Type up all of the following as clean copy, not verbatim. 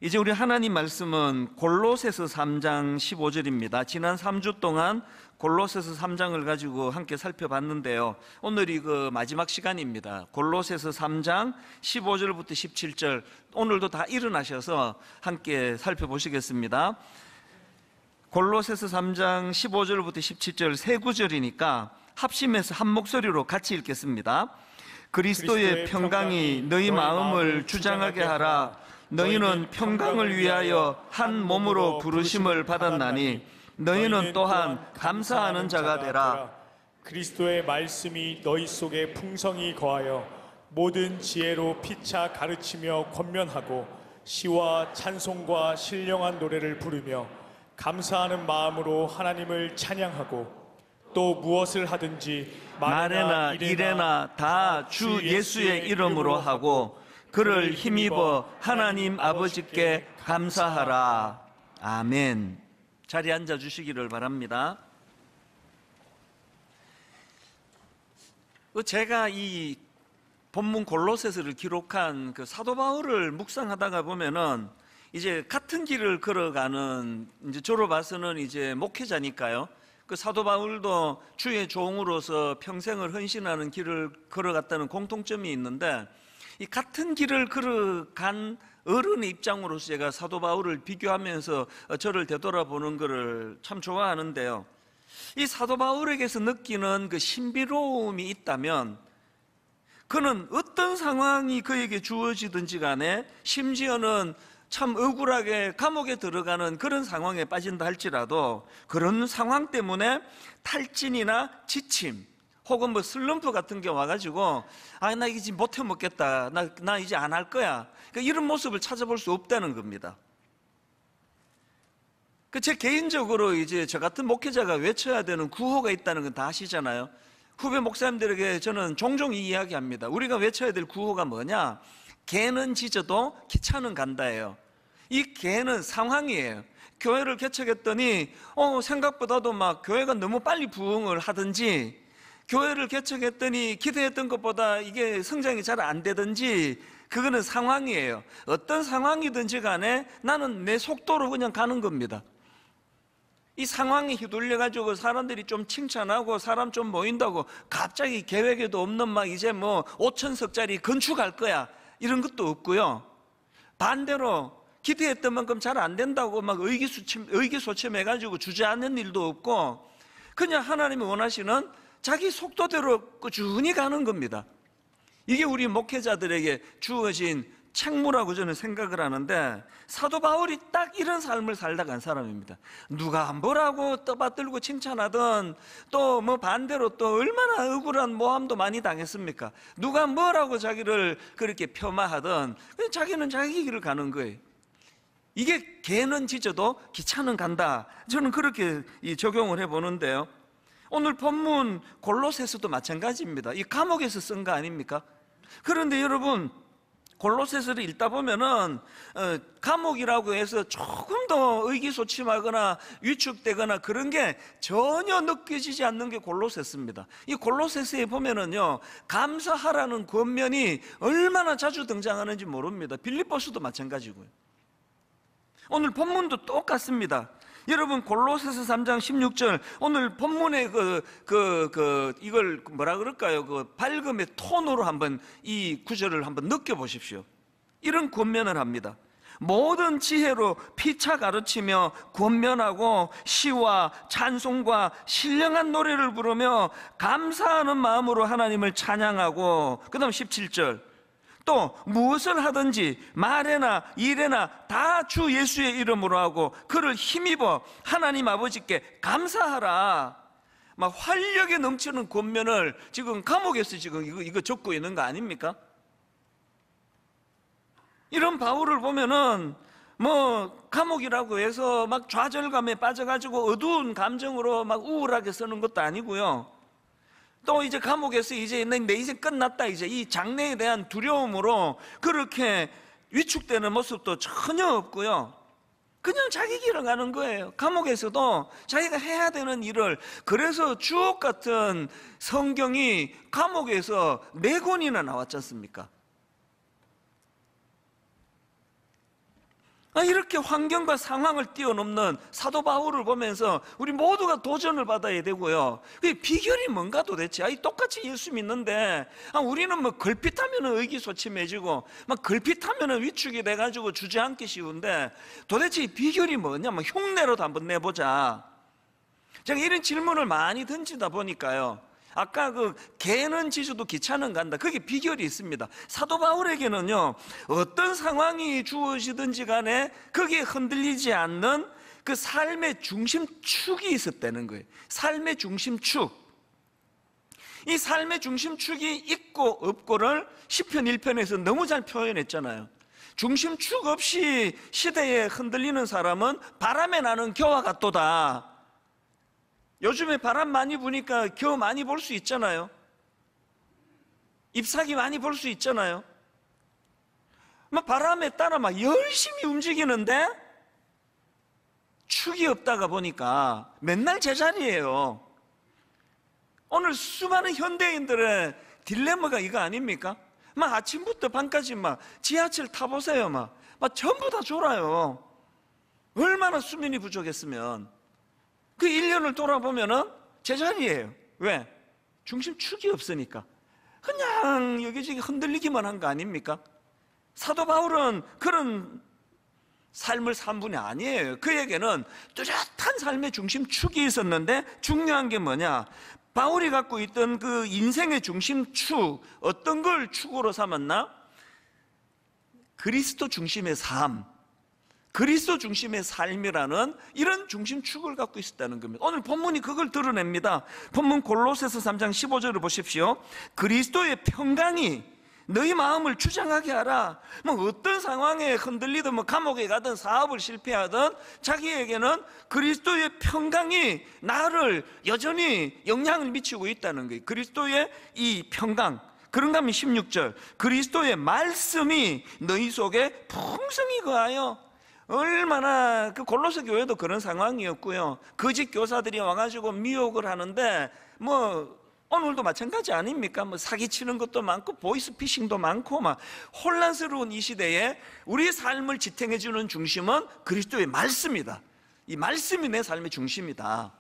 이제 우리 하나님 말씀은 골로새서 3장 15절입니다. 지난 3주 동안 골로새서 3장을 가지고 함께 살펴봤는데요, 오늘이 그 마지막 시간입니다. 골로새서 3장 15절부터 17절, 오늘도 다 일어나셔서 함께 살펴보시겠습니다. 골로새서 3장 15절부터 17절 세 구절이니까 합심해서 한 목소리로 같이 읽겠습니다. 그리스도의 평강이 너희 마음을 주장하게 하라. 너희는 평강을 위하여 한 몸으로 부르심을 받았나니 너희는 또한 감사하는 자가 되라. 그리스도의 말씀이 너희 속에 풍성히 거하여 모든 지혜로 피차 가르치며 권면하고 시와 찬송과 신령한 노래를 부르며 감사하는 마음으로 하나님을 찬양하고 또 무엇을 하든지 말에나 일에나 다 주 예수의 이름으로 하고 그를 힘입어 하나님 아버지께 감사하라. 아멘. 자리에 앉아 주시기를 바랍니다. 제가 이 본문 골로새서를 기록한 그 사도 바울을 묵상하다가 보면은 이제 같은 길을 걸어가는, 이제 저로 봐서는 이제 목회자니까요, 그 사도 바울도 주의 종으로서 평생을 헌신하는 길을 걸어갔다는 공통점이 있는데, 이 같은 길을 걸어간 어른의 입장으로서 제가 사도 바울을 비교하면서 저를 되돌아보는 것을 참 좋아하는데요, 이 사도 바울에게서 느끼는 그 신비로움이 있다면 그는 어떤 상황이 그에게 주어지든지 간에, 심지어는 참 억울하게 감옥에 들어가는 그런 상황에 빠진다 할지라도 그런 상황 때문에 탈진이나 지침 혹은 뭐 슬럼프 같은 게 와가지고 나 이제 못해 먹겠다, 나 이제 안 할 거야, 그러니까 이런 모습을 찾아볼 수 없다는 겁니다. 제 개인적으로 이제 저 같은 목회자가 외쳐야 되는 구호가 있다는 건 다 아시잖아요. 후배 목사님들에게 저는 종종 이 이야기합니다. 우리가 외쳐야 될 구호가 뭐냐? 개는 짖어도 기차는 간다예요. 이 개는 상황이에요. 교회를 개척했더니 생각보다도 막 교회가 너무 빨리 부흥을 하든지, 교회를 개척했더니 기대했던 것보다 이게 성장이 잘 안 되든지, 그거는 상황이에요. 어떤 상황이든지 간에 나는 내 속도로 그냥 가는 겁니다. 이 상황에 휘둘려가지고 사람들이 좀 칭찬하고 사람 좀 모인다고 갑자기 계획에도 없는 막 이제 뭐 5,000석짜리 건축할 거야, 이런 것도 없고요. 반대로 기대했던 만큼 잘 안 된다고 막 의기소침해가지고 주저앉는 일도 없고, 그냥 하나님이 원하시는 자기 속도대로 꾸준히 가는 겁니다. 이게 우리 목회자들에게 주어진 책무라고 저는 생각을 하는데, 사도 바울이 딱 이런 삶을 살다 간 사람입니다. 누가 뭐라고 떠받들고 칭찬하든, 또 뭐 반대로 또 얼마나 억울한 모함도 많이 당했습니까? 누가 뭐라고 자기를 그렇게 폄하하든 그냥 자기는 자기 길을 가는 거예요. 이게 개는 짖어도 기차는 간다, 저는 그렇게 적용을 해보는데요, 오늘 본문 골로새서도 마찬가지입니다. 이 감옥에서 쓴 거 아닙니까? 그런데 여러분, 골로새서를 읽다 보면은 감옥이라고 해서 조금 더 의기소침하거나 위축되거나 그런 게 전혀 느껴지지 않는 게 골로새서입니다. 이 골로새서에 보면은요, 감사하라는 권면이 얼마나 자주 등장하는지 모릅니다. 빌립보서도 마찬가지고요. 오늘 본문도 똑같습니다. 여러분, 골로새서 3장 16절, 오늘 본문의 이걸 뭐라 그럴까요? 그 밝음의 톤으로 한번 이 구절을 한번 느껴보십시오. 이런 권면을 합니다. 모든 지혜로 피차 가르치며 권면하고 시와 찬송과 신령한 노래를 부르며 감사하는 마음으로 하나님을 찬양하고, 그 다음 17절, 또 무엇을 하든지 말에나 일에나 다 주 예수의 이름으로 하고 그를 힘입어 하나님 아버지께 감사하라. 막 활력에 넘치는 권면을 지금 감옥에서 지금 이거 적고 있는 거 아닙니까? 이런 바울을 보면은 뭐 감옥이라고 해서 막 좌절감에 빠져가지고 어두운 감정으로 막 우울하게 쓰는 것도 아니고요, 또 이제 감옥에서 이제 내 인생 끝났다, 이제 이 장래에 대한 두려움으로 그렇게 위축되는 모습도 전혀 없고요, 그냥 자기 길을 가는 거예요. 감옥에서도 자기가 해야 되는 일을. 그래서 주옥 같은 성경이 감옥에서 4권이나 나왔지 않습니까? 이렇게 환경과 상황을 뛰어넘는 사도 바울을 보면서 우리 모두가 도전을 받아야 되고요. 그 비결이 뭔가 도대체? 똑같이 예수 믿는데 우리는 뭐 걸핏하면 의기소침해지고 막 걸핏하면 위축이 돼가지고 주저앉기 쉬운데 도대체 이 비결이 뭐냐? 흉내로도 한번 내보자. 제가 이런 질문을 많이 던지다 보니까요, 아까 개는 짖어도 기차는 간다, 그게 비결이 있습니다. 사도 바울에게는요, 어떤 상황이 주어지든지 간에 거기에 흔들리지 않는 그 삶의 중심축이 있었다는 거예요. 삶의 중심축. 이 삶의 중심축이 있고 없고를 시편 1편에서 너무 잘 표현했잖아요. 중심축 없이 시대에 흔들리는 사람은 바람에 나는 겨와 같도다. 요즘에 바람 많이 부니까 겨 많이 볼 수 있잖아요. 잎사귀 많이 볼 수 있잖아요. 바람에 따라 열심히 움직이는데 축이 없다가 보니까 맨날 제자리예요. 오늘 수많은 현대인들의 딜레마가 이거 아닙니까? 아침부터 밤까지 지하철 타보세요. 전부 다 졸아요. 얼마나 수면이 부족했으면. 그 1년을 돌아보면은 제자리예요. 왜? 중심축이 없으니까. 그냥 여기저기 흔들리기만 한 거 아닙니까? 사도 바울은 그런 삶을 산 분이 아니에요. 그에게는 뚜렷한 삶의 중심축이 있었는데 중요한 게 뭐냐? 바울이 갖고 있던 그 인생의 중심축, 어떤 걸 축으로 삼았나? 그리스도 중심의 삶, 그리스도 중심의 삶이라는 이런 중심축을 갖고 있었다는 겁니다. 오늘 본문이 그걸 드러냅니다. 본문 골로새서 3장 15절을 보십시오. 그리스도의 평강이 너희 마음을 주장하게 하라. 어떤 상황에 흔들리든 감옥에 가든 사업을 실패하든 자기에게는 그리스도의 평강이 나를 여전히 영향을 미치고 있다는 거예요. 그리스도의 이 평강. 그런가 하면 16절, 그리스도의 말씀이 너희 속에 풍성히 거하여. 얼마나 그 골로새 교회도 그런 상황이었고요. 거짓 교사들이 와가지고 미혹을 하는데 오늘도 마찬가지 아닙니까? 사기치는 것도 많고 보이스피싱도 많고 혼란스러운 이 시대에 우리 삶을 지탱해주는 중심은 그리스도의 말씀이다. 이 말씀이 내 삶의 중심이다.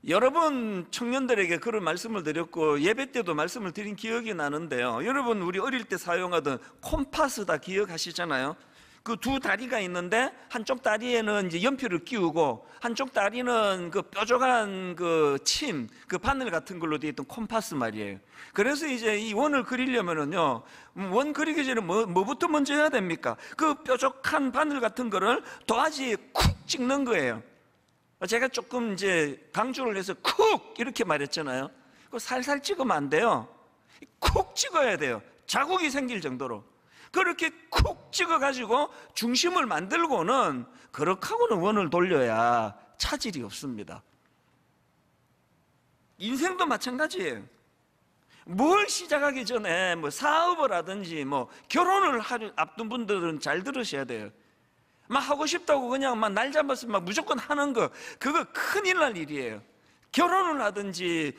여러분 청년들에게 그런 말씀을 드렸고 예배 때도 말씀을 드린 기억이 나는데요, 여러분 우리 어릴 때 사용하던 콤파스 다 기억하시잖아요. 그 두 다리가 있는데 한쪽 다리에는 이제 연필을 끼우고 한쪽 다리는 그 뾰족한 그 바늘 같은 걸로 되어 있던 콤파스 말이에요. 그래서 이제 이 원을 그리려면은요, 원 그리기 전에 뭐부터 먼저 해야 됩니까? 그 뾰족한 바늘 같은 거를 도화지에 쿡 찍는 거예요. 제가 조금 이제 강조를 해서 쿡 이렇게 말했잖아요. 그거 살살 찍으면 안 돼요. 쿡 찍어야 돼요. 자국이 생길 정도로. 그렇게 쿡 찍어가지고 중심을 만들고는 그렇게 하고는 원을 돌려야 차질이 없습니다. 인생도 마찬가지예요. 뭘 시작하기 전에 사업을 하든지 결혼을 앞둔 분들은 잘 들으셔야 돼요. 하고 싶다고 그냥 날 잡아서 무조건 하는 거, 그거 큰일 날 일이에요. 결혼을 하든지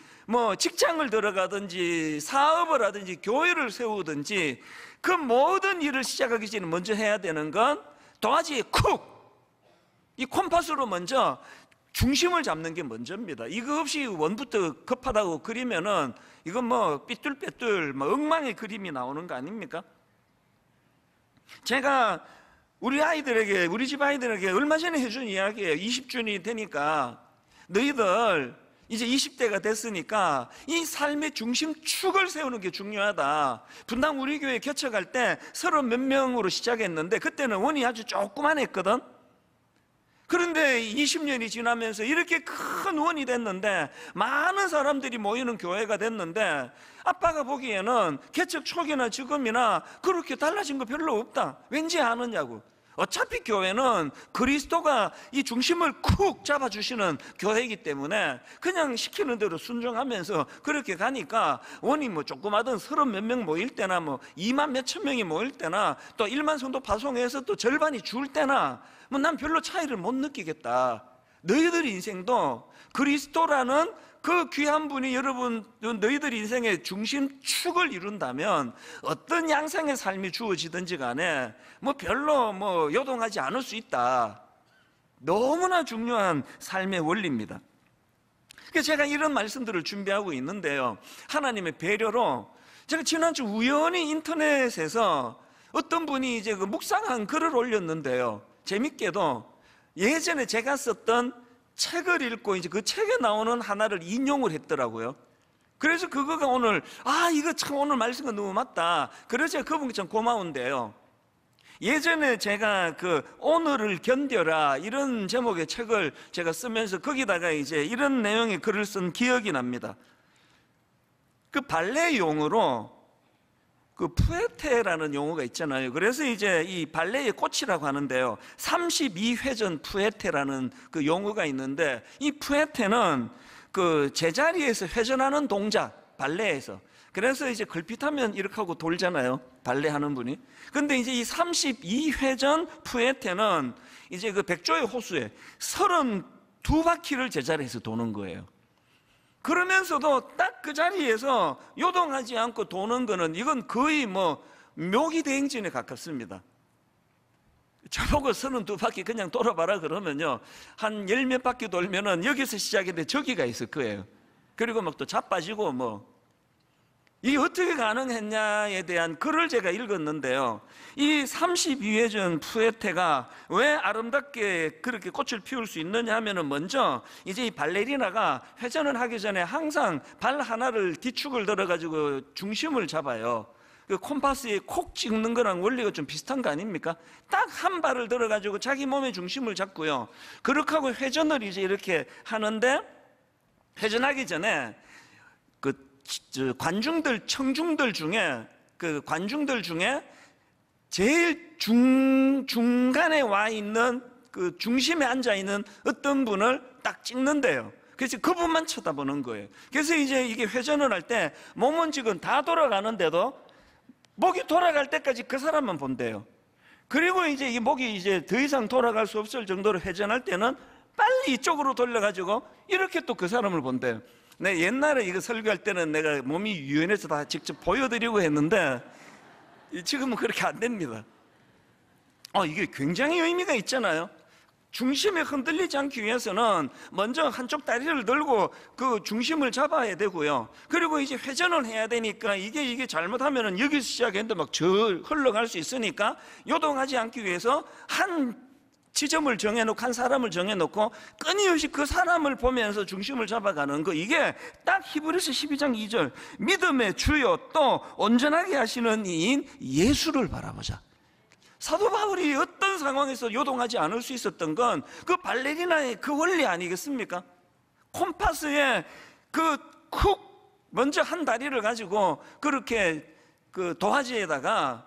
직장을 들어가든지 사업을 하든지 교회를 세우든지 그 모든 일을 시작하기 전에 먼저 해야 되는 건 도화지에 쿡, 이 콤파스로 먼저 중심을 잡는 게 먼저입니다. 이거 없이 원부터 급하다고 그리면은 이건 삐뚤빼뚤 엉망의 그림이 나오는 거 아닙니까? 제가 우리 집 아이들에게 얼마 전에 해준 이야기예요. 20주년이 되니까 너희들 이제 20대가 됐으니까 이 삶의 중심축을 세우는 게 중요하다. 분당 우리 교회 개척할 때 30몇 명으로 시작했는데 그때는 원이 아주 조그만했거든. 그런데 20년이 지나면서 이렇게 큰 원이 됐는데 많은 사람들이 모이는 교회가 됐는데 아빠가 보기에는 개척 초기나 지금이나 그렇게 달라진 거 별로 없다. 왠지 아느냐고. 어차피 교회는 그리스도가 이 중심을 쿡 잡아주시는 교회이기 때문에 그냥 시키는 대로 순종하면서 그렇게 가니까 원이 조그마든 30몇 명 모일 때나 2만 몇천 명이 모일 때나 또 1만 성도 파송해서 또 절반이 줄 때나 난 별로 차이를 못 느끼겠다. 너희들 인생도 그리스도라는 그 귀한 분이 여러분 너희들 인생의 중심축을 이룬다면 어떤 양상의 삶이 주어지든지 간에 뭐 별로 뭐 요동하지 않을 수 있다. 너무나 중요한 삶의 원리입니다. 그래서 제가 이런 말씀들을 준비하고 있는데요, 하나님의 배려로 제가 지난주 우연히 인터넷에서 어떤 분이 이제 그 묵상한 글을 올렸는데요, 재밌게도 예전에 제가 썼던 책을 읽고 이제 그 책에 나오는 하나를 인용을 했더라고요. 그래서 그거가 오늘 이거 참 오늘 말씀과 너무 맞다. 그래서 제가 그분께 참 고마운데요, 예전에 제가 그 오늘을 견뎌라 이런 제목의 책을 제가 쓰면서 거기다가 이제 이런 내용의 글을 쓴 기억이 납니다. 그 발레 용어로 그 푸에테라는 용어가 있잖아요. 그래서 이제 이 발레의 꽃이라고 하는데요, 32회전 푸에테라는 그 용어가 있는데, 이 푸에테는 그 제자리에서 회전하는 동작, 발레에서. 그래서 이제 걸핏하면 이렇게 하고 돌잖아요, 발레 하는 분이. 근데 이제 이 32회전 푸에테는 이제 그 백조의 호수에 32바퀴를 제자리에서 도는 거예요. 그러면서도 딱 그 자리에서 요동하지 않고 도는 거는 이건 거의 뭐 묘기대행진에 가깝습니다. 저보고 32바퀴 그냥 돌아봐라 그러면요, 한 10몇 바퀴 돌면은 여기서 시작인데 저기가 있을 거예요. 그리고 막 또 자빠지고 뭐. 이게 어떻게 가능했냐에 대한 글을 제가 읽었는데요, 이 32회전 푸에테가 왜 아름답게 그렇게 꽃을 피울 수 있느냐 하면은, 먼저 이제 이 발레리나가 회전을 하기 전에 항상 발 하나를 뒤축을 들어가지고 중심을 잡아요. 그 콤파스에 콕 찍는 거랑 원리가 좀 비슷한 거 아닙니까? 딱 한 발을 들어가지고 자기 몸의 중심을 잡고요, 그렇게 하고 회전을 이제 이렇게 하는데, 회전하기 전에 관중들, 청중들 중에, 그 관중들 중에 제일 중간에 와 있는, 그 중심에 앉아 있는 어떤 분을 딱 찍는데요. 그래서 그분만 쳐다보는 거예요. 그래서 이제 이게 회전을 할 때 몸은 지금 다 돌아가는데도 목이 돌아갈 때까지 그 사람만 본대요. 그리고 이제 이 목이 이제 더 이상 돌아갈 수 없을 정도로 회전할 때는 빨리 이쪽으로 돌려가지고 이렇게 또 그 사람을 본대요. 네, 옛날에 이거 설교할 때는 내가 몸이 유연해서 다 직접 보여드리고 했는데 지금은 그렇게 안 됩니다. 이게 굉장히 의미가 있잖아요. 중심에 흔들리지 않기 위해서는 먼저 한쪽 다리를 들고 그 중심을 잡아야 되고요, 그리고 이제 회전을 해야 되니까 이게 잘못하면은 여기서 시작했는데 막 저 흘러갈 수 있으니까 요동하지 않기 위해서 한 지점을 정해놓고, 한 사람을 정해놓고 끊임없이 그 사람을 보면서 중심을 잡아가는 거, 이게 딱 히브리서 12장 2절 믿음의 주요 또 온전하게 하시는 이인 예수를 바라보자. 사도 바울이 어떤 상황에서 요동하지 않을 수 있었던 건 그 발레리나의 그 원리 아니겠습니까? 콤파스에 그 쿡 먼저 한 다리를 가지고 그렇게 그 도화지에다가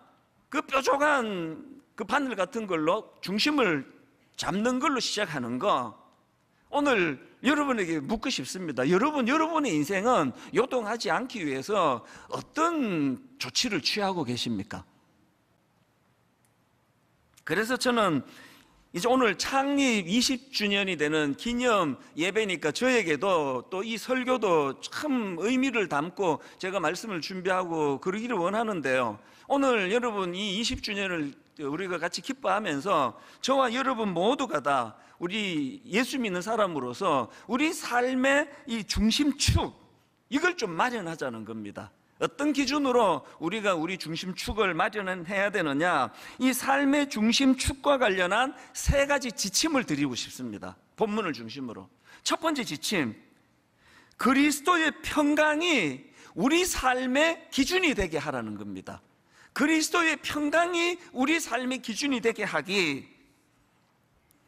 그 뾰족한 그 바늘 같은 걸로 중심을 잡는 걸로 시작하는 거, 오늘 여러분에게 묻고 싶습니다. 여러분의 인생은 요동하지 않기 위해서 어떤 조치를 취하고 계십니까? 그래서 저는 이제 오늘 창립 20주년이 되는 기념 예배니까 저에게도 또 이 설교도 참 의미를 담고 제가 말씀을 준비하고 그러기를 원하는데요, 오늘 여러분 이 20주년을 우리가 같이 기뻐하면서 저와 여러분 모두가 다 우리 예수 믿는 사람으로서 우리 삶의 이 중심축, 이걸 좀 마련하자는 겁니다. 어떤 기준으로 우리가 우리 중심축을 마련해야 되느냐, 이 삶의 중심축과 관련한 3가지 지침을 드리고 싶습니다. 본문을 중심으로. 첫 번째 지침, 그리스도의 평강이 우리 삶의 기준이 되게 하라는 겁니다. 그리스도의 평강이 우리 삶의 기준이 되게 하기.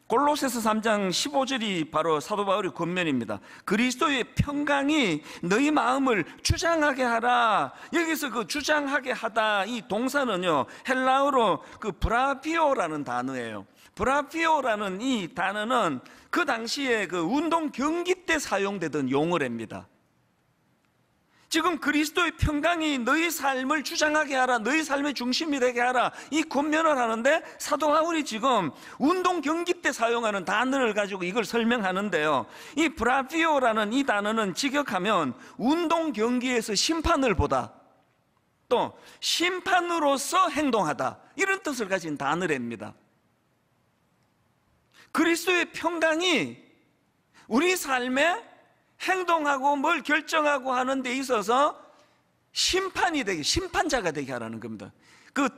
골로새서 3장 15절이 바로 사도 바울의 권면입니다. 그리스도의 평강이 너희 마음을 주장하게 하라. 여기서 그 주장하게 하다, 이 동사는요, 헬라어로 그 브라피오라는 단어예요. 브라피오라는 이 단어는 그 당시에 그 운동 경기 때 사용되던 용어랍니다. 지금 그리스도의 평강이 너희 삶을 주장하게 하라, 너희 삶의 중심이 되게 하라, 이 권면을 하는데 사도 바울이 지금 운동 경기 때 사용하는 단어를 가지고 이걸 설명하는데요, 이 브라비오라는 이 단어는 직역하면 운동 경기에서 심판을 보다, 또 심판으로서 행동하다, 이런 뜻을 가진 단어랍니다. 그리스도의 평강이 우리 삶에 행동하고 뭘 결정하고 하는 데 있어서 심판이 되게, 심판자가 되게 하라는 겁니다. 그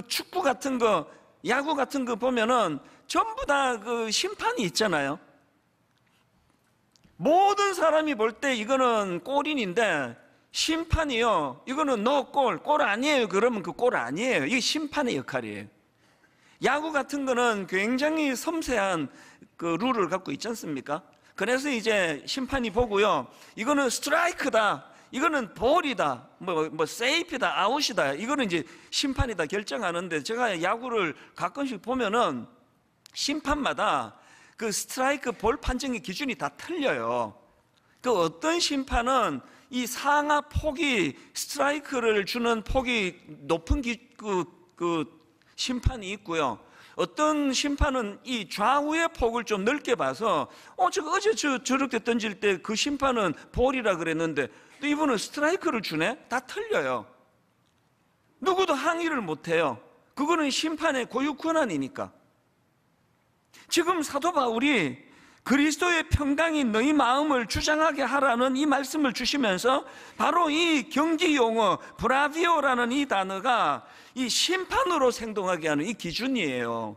축구 같은 거, 야구 같은 거 보면은 전부 다 그 심판이 있잖아요. 모든 사람이 볼 때 이거는 골인인데 심판이요, 이거는 너 골 아니에요 그러면 그 골 아니에요. 이게 심판의 역할이에요. 야구 같은 거는 굉장히 섬세한 그 룰을 갖고 있지 않습니까? 그래서 이제 심판이 보고요, 이거는 스트라이크다, 이거는 볼이다, 뭐 세이프다, 아웃이다, 이거는 이제 심판이 다 결정하는데, 제가 야구를 가끔씩 보면은 심판마다 그 스트라이크 볼 판정의 기준이 다 틀려요. 그 어떤 심판은 이 상하 폭이, 스트라이크를 주는 폭이 높은 심판이 있고요, 어떤 심판은 이 좌우의 폭을 좀 넓게 봐서 어제 저렇게 던질 때 그 심판은 볼이라 그랬는데 또 이분은 스트라이크를 주네? 다 틀려요. 누구도 항의를 못해요. 그거는 심판의 고유 권한이니까. 지금 사도 바울이 그리스도의 평강이 너희 마음을 주장하게 하라는 이 말씀을 주시면서 바로 이 경기 용어 브라비오라는 이 단어가 이 심판으로 행동하게 하는 이 기준이에요.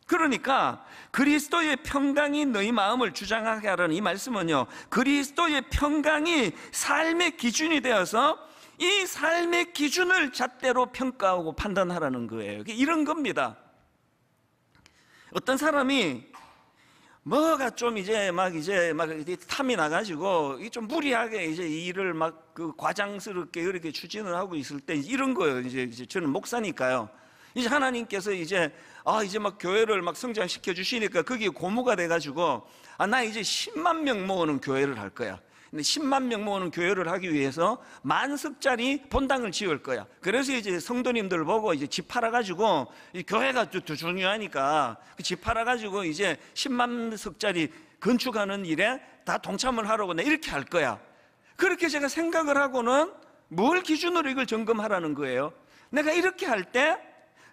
그러니까 그리스도의 평강이 너희 마음을 주장하게 하라는 이 말씀은요, 그리스도의 평강이 삶의 기준이 되어서 이 삶의 기준을 잣대로 평가하고 판단하라는 거예요. 이런 겁니다. 어떤 사람이 뭐가 좀 이제 막 탐이 나가지고 좀 무리하게 이제 일을 막 그 과장스럽게 이렇게 추진을 하고 있을 때 이런 거예요. 이제 저는 목사니까요. 이제 하나님께서 이제 막 교회를 막 성장시켜 주시니까 거기에 고무가 돼가지고 나 이제 10만 명 모으는 교회를 할 거야. 근데 10만 명 모으는 교회를 하기 위해서 10,000석짜리 본당을 지을 거야. 그래서 이제 성도님들 보고 이제 집 팔아가지고, 이 교회가 더 중요하니까 그 집 팔아가지고 이제 10만 석짜리 건축하는 일에 다 동참을 하라고 내 이렇게 할 거야. 그렇게 제가 생각을 하고는 뭘 기준으로 이걸 점검하라는 거예요? 내가 이렇게 할 때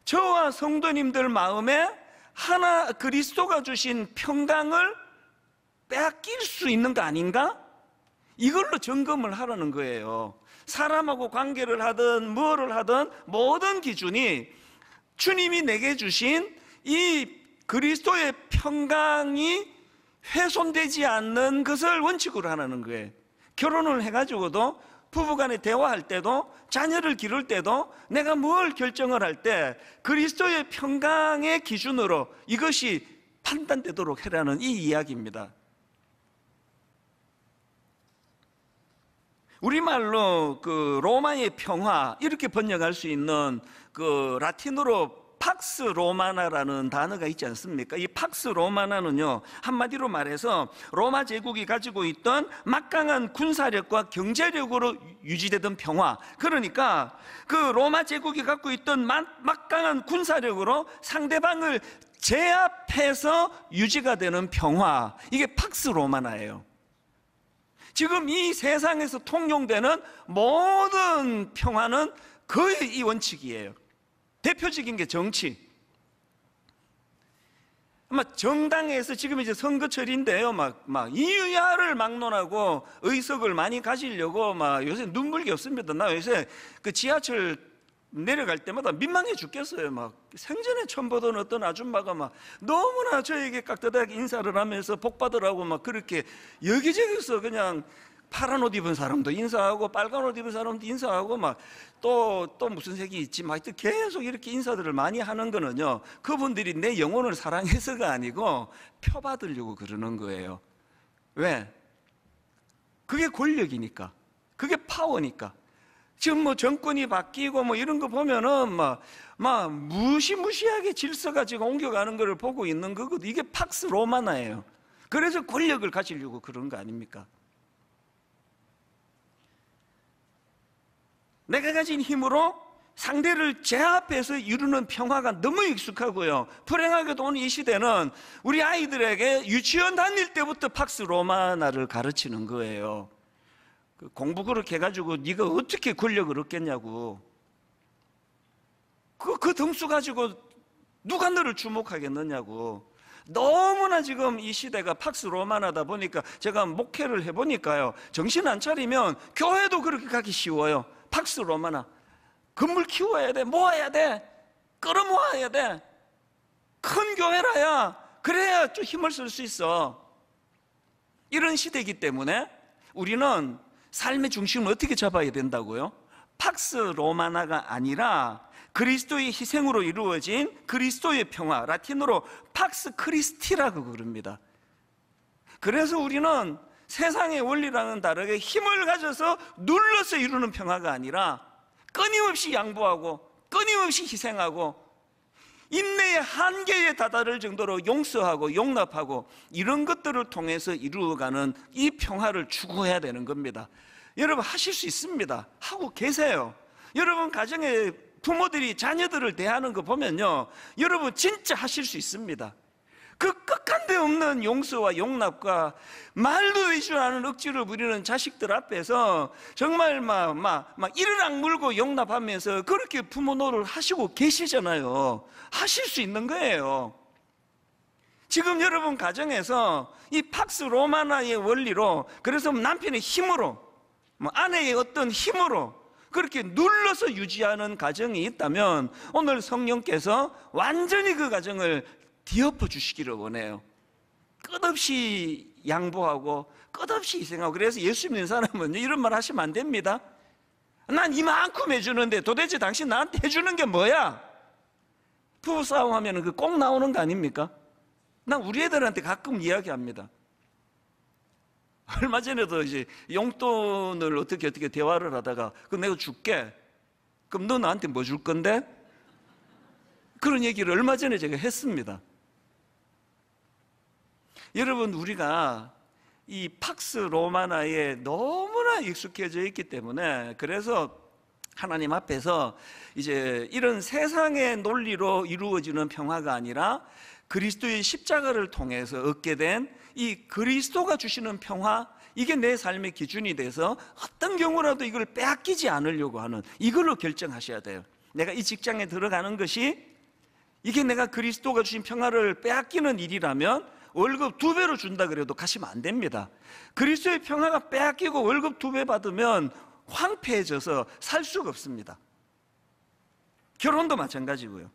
저와 성도님들 마음에 하나 그리스도가 주신 평강을 빼앗길 수 있는 거 아닌가? 이걸로 점검을 하라는 거예요. 사람하고 관계를 하든 뭐를 하든 모든 기준이 주님이 내게 주신 이 그리스도의 평강이 훼손되지 않는 것을 원칙으로 하라는 거예요. 결혼을 해가지고도 부부간에 대화할 때도 자녀를 기를 때도 내가 뭘 결정을 할 때 그리스도의 평강의 기준으로 이것이 판단되도록 해라는 이 이야기입니다. 우리말로 그 로마의 평화 이렇게 번역할 수 있는 그 라틴어로 팍스 로마나라는 단어가 있지 않습니까? 이 팍스 로마나는요, 한마디로 말해서 로마 제국이 가지고 있던 막강한 군사력과 경제력으로 유지되던 평화, 그러니까 그 로마 제국이 갖고 있던 막강한 군사력으로 상대방을 제압해서 유지가 되는 평화, 이게 팍스 로마나예요. 지금 이 세상에서 통용되는 모든 평화는 거의 이 원칙이에요. 대표적인 게 정치. 아마 정당에서 지금 이제 선거철인데요, 막 이유야를 막론하고 의석을 많이 가지려고 막 요새 눈물겹습니다. 나 요새 그 지하철 내려갈 때마다 민망해 죽겠어요. 막 생전에 처음 보던 어떤 아줌마가 막 너무나 저에게 깍듯하게 인사를 하면서 복 받으라고 막 그렇게 여기저기서 그냥 파란 옷 입은 사람도 인사하고 빨간 옷 입은 사람도 인사하고 막 또 무슨 색이 있지 막 계속 이렇게 인사들을 많이 하는 거는요, 그분들이 내 영혼을 사랑해서가 아니고 표 받으려고 그러는 거예요. 왜? 그게 권력이니까, 그게 파워니까. 지금 뭐 정권이 바뀌고 뭐 이런 거 보면은 막 무시무시하게 질서가 지금 옮겨가는 것을 보고 있는 거거든요. 이게 팍스 로마나예요. 그래서 권력을 가지려고 그런 거 아닙니까? 내가 가진 힘으로 상대를 제압해서 이루는 평화가 너무 익숙하고요. 불행하게도 오늘 이 시대는 우리 아이들에게 유치원 다닐 때부터 팍스 로마나를 가르치는 거예요. 공부 그렇게 해가지고 네가 어떻게 권력을 얻겠냐고. 그 등수 가지고 누가 너를 주목하겠느냐고. 너무나 지금 이 시대가 팍스 로마나다 보니까 제가 목회를 해보니까요, 정신 안 차리면 교회도 그렇게 가기 쉬워요. 팍스 로마나. 건물 키워야 돼, 모아야 돼, 끌어모아야 돼. 큰 교회라야, 그래야 좀 힘을 쓸 수 있어. 이런 시대이기 때문에 우리는 삶의 중심을 어떻게 잡아야 된다고요? 팍스 로마나가 아니라 그리스도의 희생으로 이루어진 그리스도의 평화, 라틴어로 팍스 크리스티라고 그럽니다. 그래서 우리는 세상의 원리랑은 다르게 힘을 가져서 눌러서 이루는 평화가 아니라 끊임없이 양보하고 끊임없이 희생하고 인내의 한계에 다다를 정도로 용서하고 용납하고 이런 것들을 통해서 이루어가는 이 평화를 추구해야 되는 겁니다. 여러분 하실 수 있습니다. 하고 계세요. 여러분 가정에 부모들이 자녀들을 대하는 거 보면요, 여러분 진짜 하실 수 있습니다. 그 끝간데 없는 용서와 용납과 말도 되지 줄 않은 억지를 부리는 자식들 앞에서 정말 막 이를 악물고 용납하면서 그렇게 부모 노릇을 하시고 계시잖아요. 하실 수 있는 거예요. 지금 여러분 가정에서 이 팍스 로마나의 원리로, 그래서 남편의 힘으로, 아내의 어떤 힘으로 그렇게 눌러서 유지하는 가정이 있다면 오늘 성령께서 완전히 그 가정을 뒤엎어 주시기를 원해요. 끝없이 양보하고 끝없이 희생하고. 그래서 예수 믿는 사람은 이런 말 하시면 안 됩니다. 난 이만큼 해주는데 도대체 당신 나한테 해주는 게 뭐야? 부부싸움 하면 그 꼭 나오는 거 아닙니까? 난 우리 애들한테 가끔 이야기합니다. 얼마 전에도 이제 용돈을 어떻게 대화를 하다가 그럼 내가 줄게. 그럼 너 나한테 뭐 줄 건데? 그런 얘기를 얼마 전에 제가 했습니다. 여러분, 우리가 이 팍스 로마나에 너무나 익숙해져 있기 때문에, 그래서 하나님 앞에서 이제 이런 세상의 논리로 이루어지는 평화가 아니라 그리스도의 십자가를 통해서 얻게 된 이 그리스도가 주시는 평화, 이게 내 삶의 기준이 돼서 어떤 경우라도 이걸 빼앗기지 않으려고 하는, 이걸로 결정하셔야 돼요. 내가 이 직장에 들어가는 것이 이게 내가 그리스도가 주신 평화를 빼앗기는 일이라면 월급 2배로 준다 그래도 가시면 안 됩니다. 그리스도의 평화가 빼앗기고 월급 2배 받으면 황폐해져서 살 수가 없습니다. 결혼도 마찬가지고요.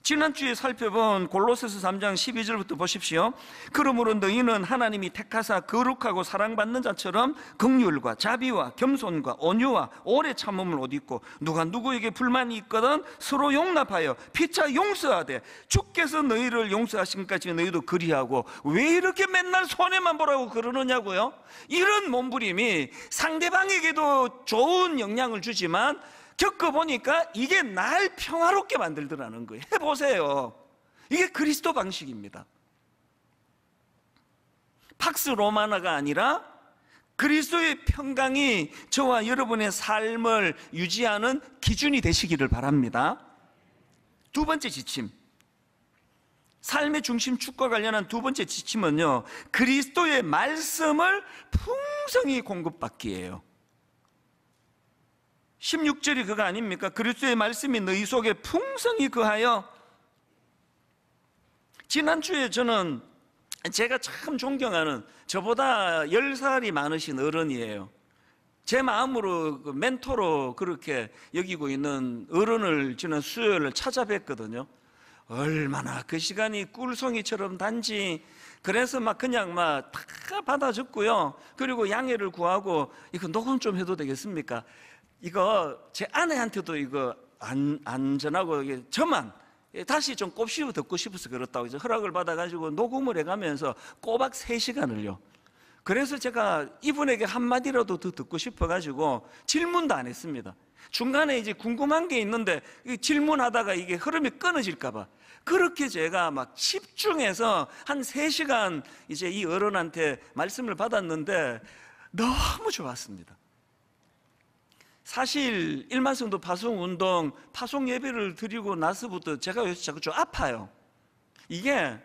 지난주에 살펴본 골로새서 3장 12절부터 보십시오. 그러므로 너희는 하나님이 택하사 거룩하고 사랑받는 자처럼 긍휼과 자비와 겸손과 온유와 오래 참음을 옷 입고 누가 누구에게 불만이 있거든 서로 용납하여 피차 용서하되 주께서 너희를 용서하신 까지 너희도 그리하고. 왜 이렇게 맨날 손해만 보라고 그러느냐고요? 이런 몸부림이 상대방에게도 좋은 영향을 주지만 겪어보니까 이게 날 평화롭게 만들더라는 거예요. 해보세요. 이게 그리스도 방식입니다. 팍스 로마나가 아니라 그리스도의 평강이 저와 여러분의 삶을 유지하는 기준이 되시기를 바랍니다. 두 번째 지침, 삶의 중심 축과 관련한 두 번째 지침은요, 그리스도의 말씀을 풍성히 공급받기예요. 16절이 그거 아닙니까? 그리스도의 말씀이 너희 속에 풍성히 거하여. 지난주에 저는 제가 참 존경하는, 저보다 10살이 많으신 어른이에요. 제 마음으로 그 멘토로 그렇게 여기고 있는 어른을 저는 수요일을 찾아뵀거든요. 얼마나 그 시간이 꿀송이처럼 단지, 그래서 그냥 다 받아 적고요. 그리고 양해를 구하고, 이거 녹음 좀 해도 되겠습니까? 이거 제 아내한테도 이거 안 전하고 저만 다시 좀 곱씹어 듣고 싶어서 그렇다고 이제 허락을 받아가지고 녹음을 해가면서 꼬박 3시간을요. 그래서 제가 이분에게 한마디라도 더 듣고 싶어가지고 질문도 안 했습니다. 중간에 이제 궁금한 게 있는데 질문하다가 이게 흐름이 끊어질까봐 그렇게 제가 집중해서 한 3시간 이제 이 어른한테 말씀을 받았는데 너무 좋았습니다. 사실 일만성도 파송운동 파송 예배를 드리고 나서부터 제가 요새 자꾸 좀 아파요. 이게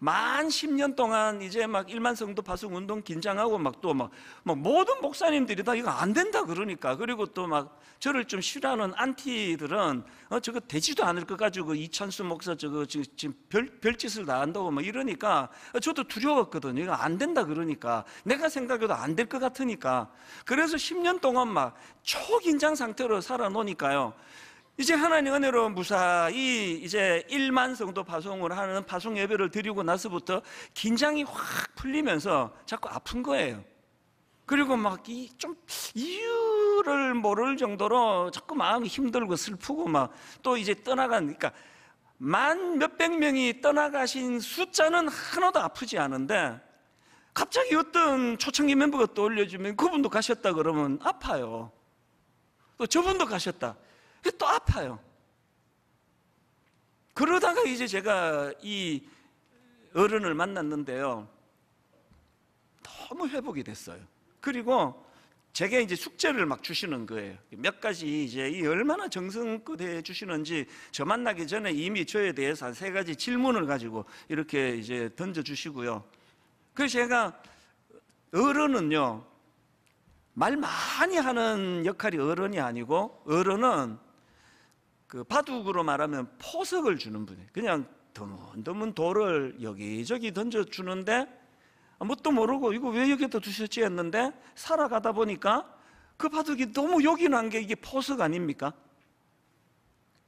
만 10년 동안 이제 막 일만성도 파송운동 긴장하고 막 또 막 모든 목사님들이 다 이거 안 된다 그러니까, 그리고 또 막 저를 좀 싫어하는 안티들은 저거 되지도 않을 것 가지고 이찬수 목사 저거 지금 별짓을 다 한다고 막 이러니까 저도 두려웠거든요. 이거 안 된다 그러니까, 내가 생각해도 안 될 것 같으니까. 그래서 10년 동안 막 초긴장 상태로 살아노니까요, 이제 하나님 은혜로 무사히 이제 1만 성도 파송을 하는 파송 예배를 드리고 나서부터 긴장이 확 풀리면서 자꾸 아픈 거예요. 그리고 막 좀 이유를 모를 정도로 자꾸 마음이 힘들고 슬프고, 막 또 이제 그러니까 만 몇백 명이 떠나가신 숫자는 하나도 아프지 않은데, 갑자기 어떤 초창기 멤버가 떠올려주면 그분도 가셨다 그러면 아파요. 또 저분도 가셨다, 또 아파요. 그러다가 이제 제가 이 어른을 만났는데요, 너무 회복이 됐어요. 그리고 제게 이제 숙제를 막 주시는 거예요. 몇 가지 이제 이 얼마나 정성껏 해 주시는지, 저 만나기 전에 이미 저에 대해서 한 3가지 질문을 가지고 이렇게 이제 던져 주시고요. 그래서 제가, 어른은요 말 많이 하는 역할이 어른이 아니고, 어른은 그 바둑으로 말하면 포석을 주는 분이에요. 그냥 드문드문 돌을 여기저기 던져주는데 뭣도 모르고 이거 왜 여기다 두셨지 했는데, 살아가다 보니까 그 바둑이 너무 요긴한 게 이게 포석 아닙니까?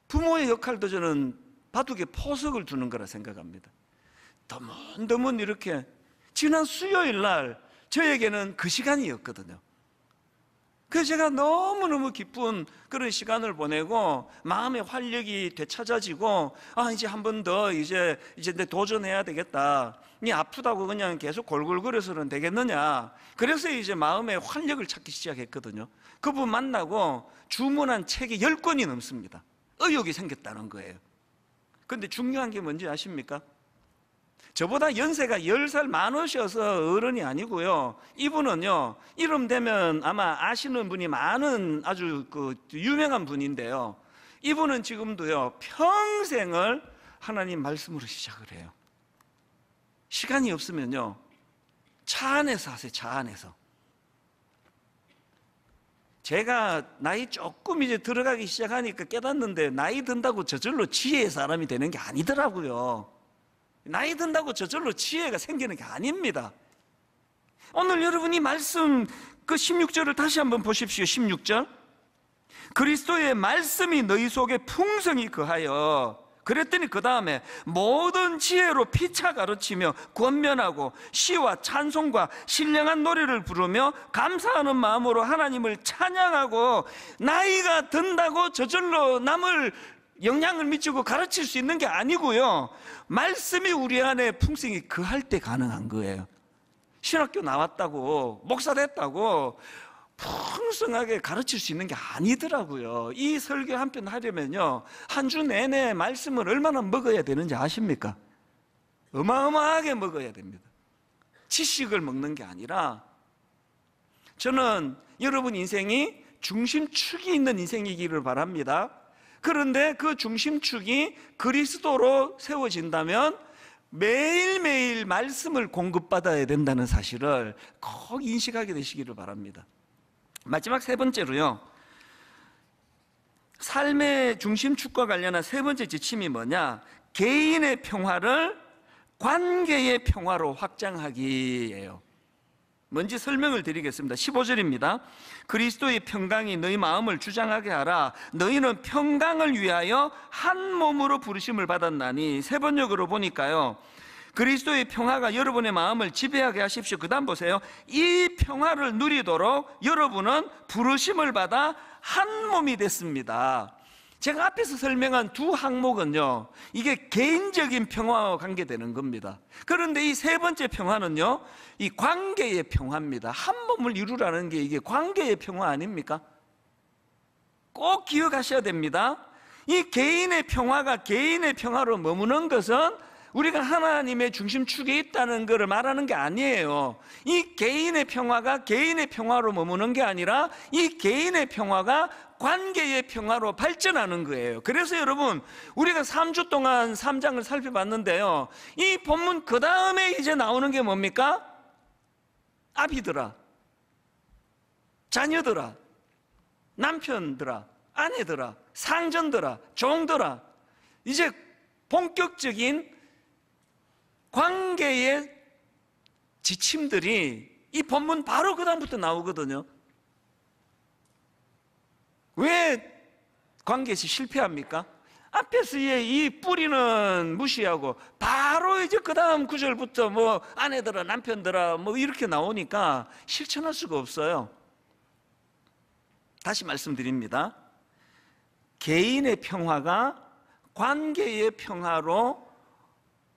부모의 역할도 저는 바둑에 포석을 두는 거라 생각합니다. 드문드문 이렇게. 지난 수요일 날 저에게는 그 시간이었거든요. 그래서 제가 너무너무 기쁜 그런 시간을 보내고 마음의 활력이 되찾아지고, 이제 한 번 더 이제 내 도전해야 되겠다. 니 아프다고 그냥 계속 골골거려서는 되겠느냐. 그래서 이제 마음의 활력을 찾기 시작했거든요. 그분 만나고 주문한 책이 10권이 넘습니다. 의욕이 생겼다는 거예요. 근데 중요한 게 뭔지 아십니까? 저보다 연세가 10살 많으셔서 어른이 아니고요, 이분은요 이름 되면 아마 아시는 분이 많은 아주 그 유명한 분인데요, 이분은 지금도요 평생을 하나님 말씀으로 시작을 해요. 시간이 없으면요 차 안에서 하세요. 차 안에서. 제가 나이 조금 이제 들어가기 시작하니까 깨닫는데, 나이 든다고 저절로 지혜의 사람이 되는 게 아니더라고요. 나이 든다고 저절로 지혜가 생기는 게 아닙니다. 오늘 여러분이 말씀 그 16절을 다시 한번 보십시오. 16절. 그리스도의 말씀이 너희 속에 풍성히 거하여, 그랬더니 그 다음에 모든 지혜로 피차 가르치며 권면하고 시와 찬송과 신령한 노래를 부르며 감사하는 마음으로 하나님을 찬양하고. 나이가 든다고 저절로 남을 영향을 미치고 가르칠 수 있는 게 아니고요, 말씀이 우리 안에 풍성히 거할 때 가능한 거예요. 신학교 나왔다고 목사 됐다고 풍성하게 가르칠 수 있는 게 아니더라고요. 이 설교 한 편 하려면요 한 주 내내 말씀을 얼마나 먹어야 되는지 아십니까? 어마어마하게 먹어야 됩니다. 지식을 먹는 게 아니라, 저는 여러분 인생이 중심축이 있는 인생이기를 바랍니다. 그런데 그 중심축이 그리스도로 세워진다면 매일매일 말씀을 공급받아야 된다는 사실을 꼭 인식하게 되시기를 바랍니다. 마지막 3번째로요, 삶의 중심축과 관련한 3번째 지침이 뭐냐? 개인의 평화를 관계의 평화로 확장하기예요. 뭔지 설명을 드리겠습니다. 15절입니다. 그리스도의 평강이 너희 마음을 주장하게 하라. 너희는 평강을 위하여 한 몸으로 부르심을 받았나니. 3번역으로 보니까요, 그리스도의 평화가 여러분의 마음을 지배하게 하십시오. 그 다음 보세요. 이 평화를 누리도록 여러분은 부르심을 받아 한 몸이 됐습니다. 제가 앞에서 설명한 2 항목은요, 이게 개인적인 평화와 관계되는 겁니다. 그런데 이 3번째 평화는요, 이 관계의 평화입니다. 한 몸을 이루라는 게 이게 관계의 평화 아닙니까? 꼭 기억하셔야 됩니다. 이 개인의 평화가 개인의 평화로 머무는 것은 우리가 하나님의 중심축에 있다는 것을 말하는 게 아니에요. 이 개인의 평화가 개인의 평화로 머무는 게 아니라 이 개인의 평화가 관계의 평화로 발전하는 거예요. 그래서 여러분, 우리가 3주 동안 3장을 살펴봤는데요, 이 본문 그 다음에 이제 나오는 게 뭡니까? 아비들아, 자녀들아, 남편들아, 아내들아, 상전들아, 종들아, 이제 본격적인 관계의 지침들이 이 본문 바로 그 다음부터 나오거든요. 왜 관계에서 실패합니까? 앞에서의 이 뿌리는 무시하고 바로 이제 그 다음 구절부터 뭐 아내들아, 남편들아 뭐 이렇게 나오니까 실천할 수가 없어요. 다시 말씀드립니다. 개인의 평화가 관계의 평화로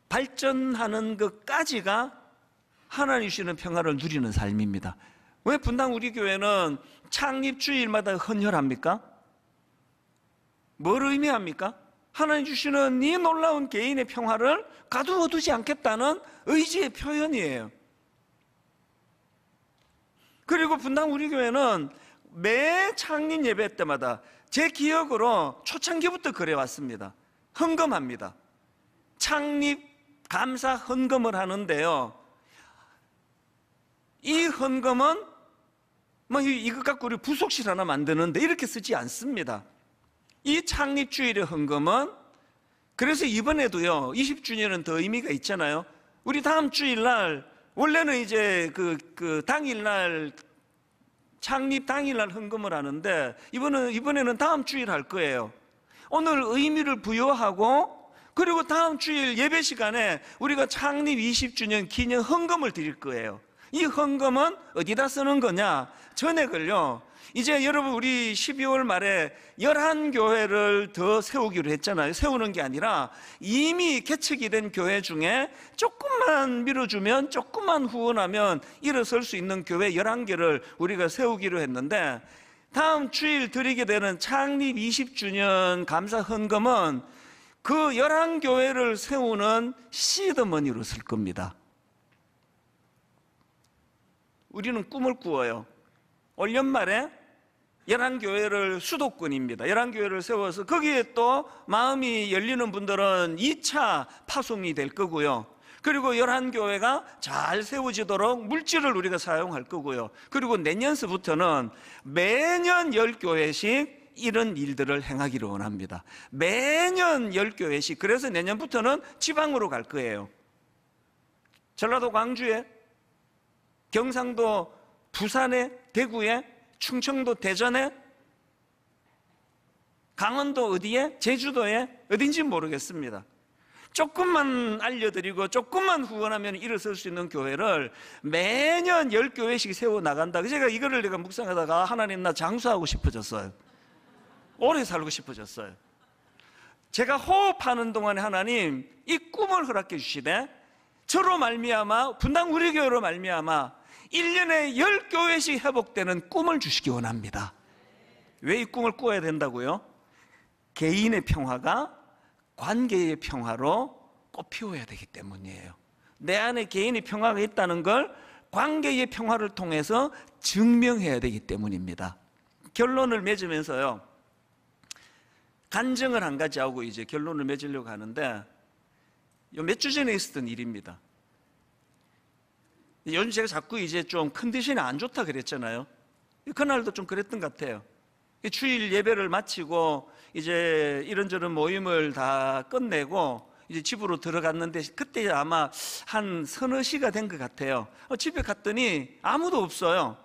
발전하는 것까지가 하나님 주시는 평화를 누리는 삶입니다. 왜 분당 우리 교회는 창립 주일마다 헌혈합니까? 뭘 의미합니까? 하나님 주시는 이 놀라운 개인의 평화를 가두어 두지 않겠다는 의지의 표현이에요. 그리고 분당 우리 교회는 매 창립 예배 때마다 제 기억으로 초창기부터 그래왔습니다. 헌금합니다. 창립 감사 헌금을 하는데요, 이 헌금은 뭐 이것 갖고 우리 부속실 하나 만드는데 이렇게 쓰지 않습니다. 이 창립 주일의 헌금은, 그래서 이번에도요 20주년은 더 의미가 있잖아요. 우리 다음 주일날, 원래는 이제 그 당일날, 창립 당일날 헌금을 하는데 이번에는 다음 주일 할 거예요. 오늘 의미를 부여하고, 그리고 다음 주일 예배 시간에 우리가 창립 20주년 기념 헌금을 드릴 거예요. 이 헌금은 어디다 쓰는 거냐? 전액을요, 이제 여러분 우리 12월 말에 11교회를 더 세우기로 했잖아요. 세우는 게 아니라 이미 개척이 된 교회 중에 조금만 밀어주면, 조금만 후원하면 일어설 수 있는 교회 11개를 우리가 세우기로 했는데, 다음 주일 드리게 되는 창립 20주년 감사 헌금은 그 11교회를 세우는 시드머니로 쓸 겁니다. 우리는 꿈을 꾸어요. 올 연말에 11교회를 수도권입니다. 11교회를 세워서 거기에 또 마음이 열리는 분들은 2차 파송이 될 거고요. 그리고 11교회가 잘 세워지도록 물질을 우리가 사용할 거고요. 그리고 내년서부터는 매년 10교회씩 이런 일들을 행하기를 원합니다. 매년 10교회씩. 그래서 내년부터는 지방으로 갈 거예요. 전라도 광주에, 경상도 부산에, 대구에, 충청도 대전에, 강원도 어디에, 제주도에, 어딘지 모르겠습니다. 조금만 알려드리고 조금만 후원하면 일어설 수 있는 교회를 매년 10교회씩 세워나간다. 제가 이거를 내가 묵상하다가 하나님, 나 장수하고 싶어졌어요. 오래 살고 싶어졌어요. 제가 호흡하는 동안에 하나님 이 꿈을 허락해 주시되, 저로 말미암아, 분당 우리 교회로 말미암아 1년에 10교회씩 회복되는 꿈을 주시기 원합니다. 왜 이 꿈을 꾸어야 된다고요? 개인의 평화가 관계의 평화로 꽃피워야 되기 때문이에요. 내 안에 개인의 평화가 있다는 걸 관계의 평화를 통해서 증명해야 되기 때문입니다. 결론을 맺으면서요, 간증을 한 가지 하고 이제 결론을 맺으려고 하는데, 몇 주 전에 있었던 일입니다. 요즘 제가 자꾸 이제 좀 컨디션이 안 좋다 그랬잖아요. 그날도 좀 그랬던 것 같아요. 주일 예배를 마치고 이제 이런저런 모임을 다 끝내고 이제 집으로 들어갔는데, 그때 아마 한 서너 시가 된 것 같아요. 집에 갔더니 아무도 없어요.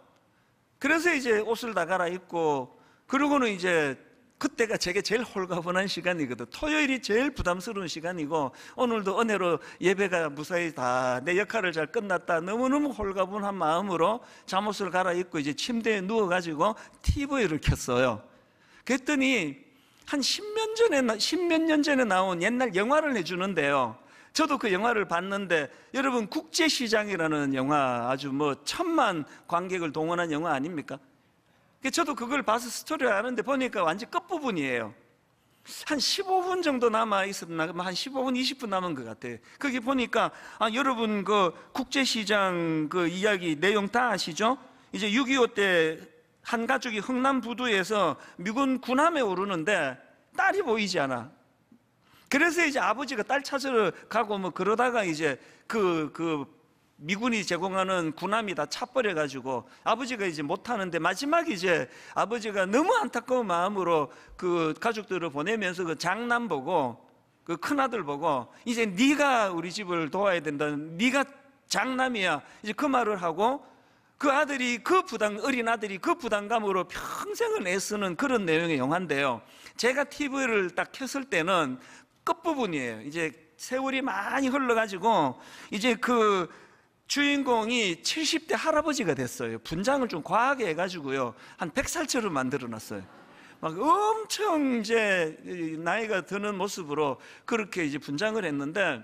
그래서 이제 옷을 다 갈아입고, 그러고는 이제 그때가 제게 제일 홀가분한 시간이거든. 토요일이 제일 부담스러운 시간이고, 오늘도 은혜로 예배가 무사히 다 내 역할을 잘 끝났다, 너무너무 홀가분한 마음으로 잠옷을 갈아입고 이제 침대에 누워가지고 TV를 켰어요. 그랬더니 한 10몇 년 전에 나온 옛날 영화를 해주는데요, 저도 그 영화를 봤는데, 여러분 국제시장이라는 영화, 아주 뭐 1000만 관객을 동원한 영화 아닙니까? 저도 그걸 봐서 스토리를 아는데 보니까 완전 끝부분이에요. 한 15분 정도 남아 있었나? 한 15분, 20분 남은 것 같아요. 거기 보니까, 여러분 그 국제시장 그 이야기 내용 다 아시죠? 이제 6.25 때 한 가족이 흥남 부두에서 미군 군함에 오르는데 딸이 보이지 않아. 그래서 이제 아버지가 딸 찾으러 가고 뭐 그러다가 이제 그 미군이 제공하는 군함이 다 차버려가지고 아버지가 이제 못하는데, 마지막에 이제 아버지가 너무 안타까운 마음으로 그 가족들을 보내면서 그 장남 보고, 그 큰아들 보고, 이제 네가 우리 집을 도와야 된다, 네가 장남이야, 이제 그 말을 하고, 그 아들이 어린 아들이 그 부담감으로 평생을 애쓰는 그런 내용의 영화인데요. 제가 TV를 딱 켰을 때는 끝부분이에요. 이제 세월이 많이 흘러가지고 이제 그 주인공이 70대 할아버지가 됐어요. 분장을 좀 과하게 해가지고요, 한 100살처럼 만들어놨어요. 막 엄청 이제 나이가 드는 모습으로 그렇게 이제 분장을 했는데,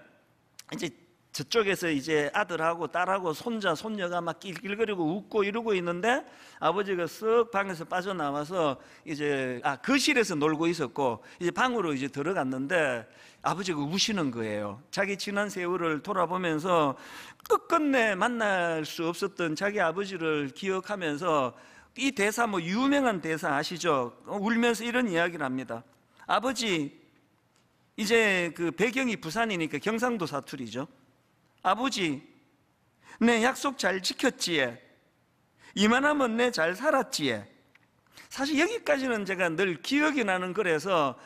이제 저쪽에서 이제 아들하고 딸하고 손자, 손녀가 막 낄낄거리고 웃고 이러고 있는데, 아버지가 쓱 방에서 빠져나와서 이제 거실에서 놀고 있었고, 이제 방으로 이제 들어갔는데 아버지가 우시는 거예요. 자기 지난 세월을 돌아보면서 끝끝내 만날 수 없었던 자기 아버지를 기억하면서, 이 대사 뭐 유명한 대사 아시죠? 울면서 이런 이야기를 합니다. 아버지, 이제 그 배경이 부산이니까 경상도 사투리죠. 아버지, 내 약속 잘 지켰지에? 이만하면 내 잘 살았지에? 사실 여기까지는 제가 늘 기억이 나는 거라서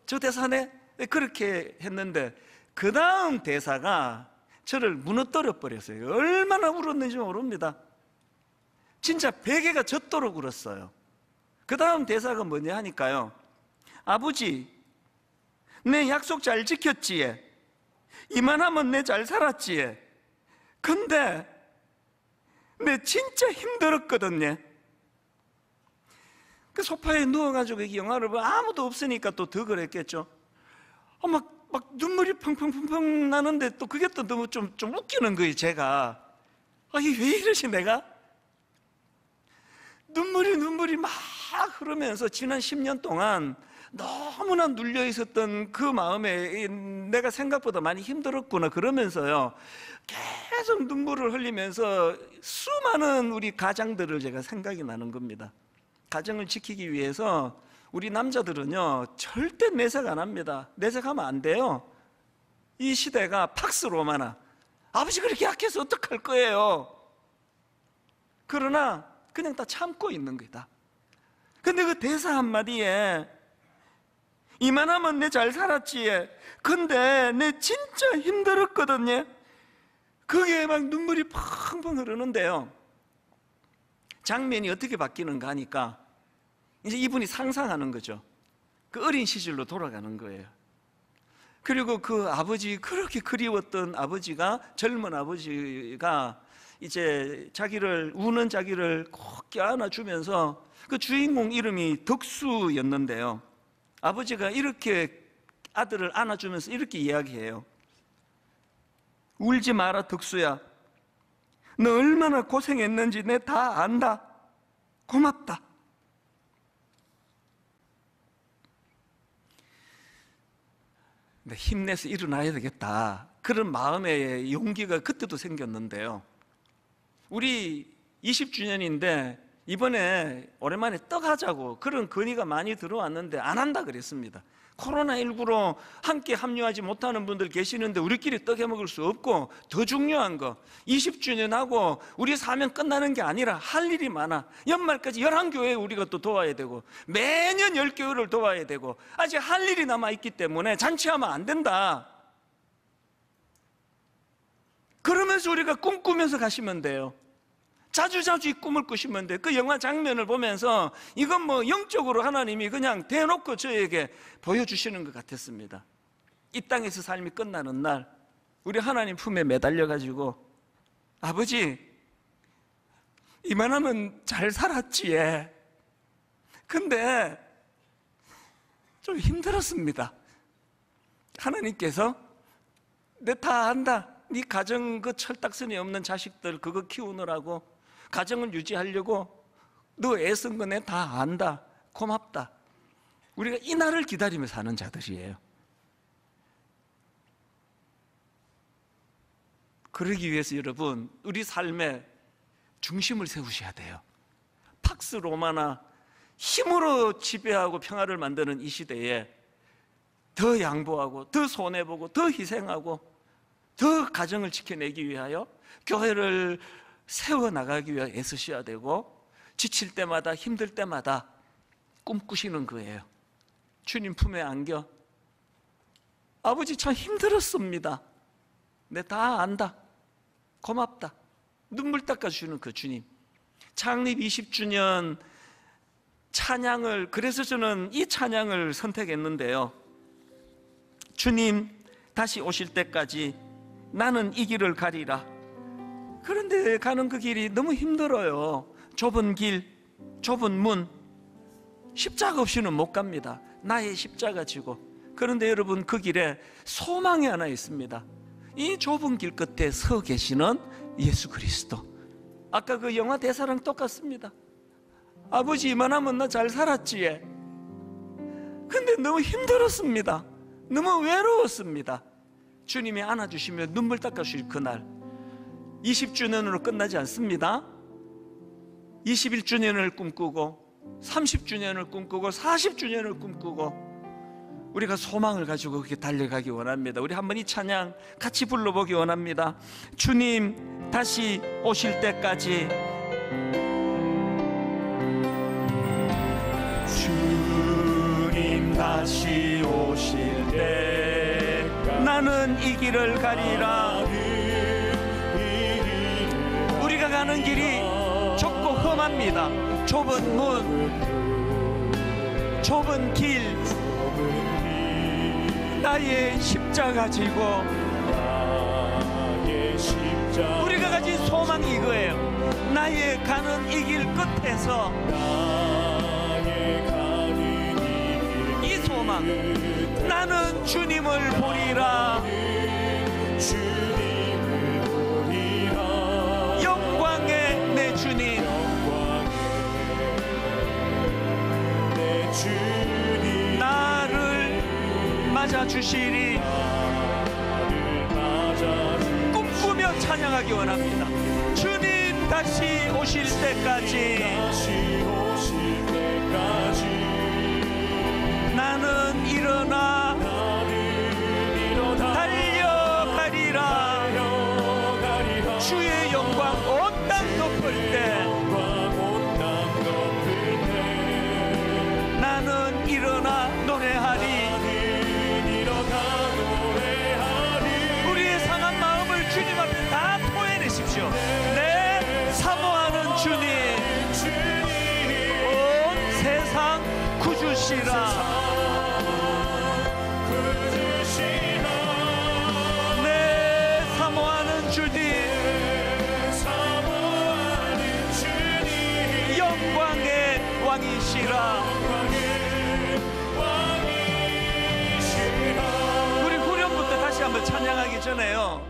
저 대사네? 그렇게 했는데, 그 다음 대사가 저를 무너뜨려 버렸어요. 얼마나 울었는지 모릅니다. 진짜 베개가 젖도록 울었어요. 그 다음 대사가 뭐냐 하니까요, 아버지, 내 약속 잘 지켰지에? 이만하면 내 잘 살았지에? 근데 내 진짜 힘들었거든요. 그 소파에 누워가지고 이 영화를 보면 아무도 없으니까 또 더 그랬겠죠. 막 눈물이 펑펑펑펑 나는데, 또 그게 또 너무 좀 웃기는 거예요. 제가 이게 왜 이러지 내가? 눈물이 막 흐르면서 지난 10년 동안 너무나 눌려 있었던 그 마음에 내가 생각보다 많이 힘들었구나 그러면서요, 계속 눈물을 흘리면서 수많은 우리 가장들을 제가 생각이 나는 겁니다. 가정을 지키기 위해서 우리 남자들은요 절대 내색 안 합니다. 내색하면 안 돼요. 이 시대가 팍스 로마나, 아버지 그렇게 약해서 어떡할 거예요. 그러나 그냥 다 참고 있는 거다. 근데 그 대사 한마디에, 이만하면 내 잘 살았지, 근데 내 진짜 힘들었거든요. 그게 막 눈물이 펑펑 흐르는데요, 장면이 어떻게 바뀌는가 하니까 이제 이분이 상상하는 거죠. 그 어린 시절로 돌아가는 거예요. 그리고 그 아버지, 그렇게 그리웠던 아버지가, 젊은 아버지가 이제 우는 자기를 꼭 껴안아주면서, 그 주인공 이름이 덕수였는데요, 아버지가 이렇게 아들을 안아주면서 이렇게 이야기해요. 울지 마라 덕수야, 너 얼마나 고생했는지 내 다 안다. 고맙다. 힘내서 일어나야 되겠다, 그런 마음의 용기가 그때도 생겼는데요, 우리 20주년인데 이번에 오랜만에 떡하자고 그런 건의가 많이 들어왔는데 안 한다 그랬습니다. 코로나19로 함께 합류하지 못하는 분들 계시는데 우리끼리 떡 해먹을 수 없고, 더 중요한 거 20주년하고 우리 사명 끝나는 게 아니라 할 일이 많아. 연말까지 11교회 우리가 또 도와야 되고, 매년 10교회를 도와야 되고, 아직 할 일이 남아있기 때문에 잔치하면 안 된다. 그러면서 우리가 꿈꾸면서 가시면 돼요. 자주자주 이 꿈을 꾸시면 돼요. 그 영화 장면을 보면서 이건 뭐 영적으로 하나님이 그냥 대놓고 저에게 보여주시는 것 같았습니다. 이 땅에서 삶이 끝나는 날 우리 하나님 품에 매달려가지고, 아버지 이만하면 잘 살았지에, 근데 좀 힘들었습니다. 하나님께서 내 다 안다. 네 가정 그 철딱선이 없는 자식들 그거 키우느라고, 가정을 유지하려고 너 애쓴 거 내 다 안다. 고맙다. 우리가 이 날을 기다리며 사는 자들이에요. 그러기 위해서 여러분, 우리 삶의 중심을 세우셔야 돼요. 팍스 로마나 힘으로 지배하고 평화를 만드는 이 시대에 더 양보하고 더 손해보고 더 희생하고 더 가정을 지켜내기 위하여 교회를 세워나가기 위해 애쓰셔야 되고, 지칠 때마다 힘들 때마다 꿈꾸시는 거예요. 주님 품에 안겨, 아버지 참 힘들었습니다, 내 다 안다, 고맙다, 눈물 닦아주시는 그 주님. 창립 20주년 찬양을, 그래서 저는 이 찬양을 선택했는데요. 주님 다시 오실 때까지 나는 이 길을 가리라. 그런데 가는 그 길이 너무 힘들어요. 좁은 길, 좁은 문, 십자가 없이는 못 갑니다. 나의 십자가 지고. 그런데 여러분, 그 길에 소망이 하나 있습니다. 이 좁은 길 끝에 서 계시는 예수 그리스도. 아까 그 영화 대사랑 똑같습니다. 아버지 이만하면 나 잘 살았지. 근데 너무 힘들었습니다. 너무 외로웠습니다. 주님이 안아주시며 눈물 닦아주실 그날, 20주년으로 끝나지 않습니다. 21주년을 꿈꾸고 30주년을 꿈꾸고 40주년을 꿈꾸고 우리가 소망을 가지고 그렇게 달려가기 원합니다. 우리 한번 이 찬양 같이 불러보기 원합니다. 주님 다시 오실 때까지, 주님 다시 오실 때 나는 이 길을 가리라. 우리가 가는 길이 좁고 험합니다. 좁은 문, 좁은 길, 나의 십자가 지고. 우리가 가진 소망이 이거예요. 나의 가는 이 길 끝에서 이 소망, 나는 주님을 보리라. 영광의 내 주님, 나를 맞아주시리. 꿈꾸며 찬양하기 원합니다. 주님 다시 오실 때까지 나는 일어나 달려가리라. 주의 영광 온 땅 덮을 때 나는 일어나 노래하리. 우리의 상한 마음을 주님 앞에 다 토해내십시오. 내 사모하는 주님, 온 세상 구주시라. 내 사모하는 주님, 영광의 왕이시라. 우리 후렴부터 다시 한번 찬양하기 전에요,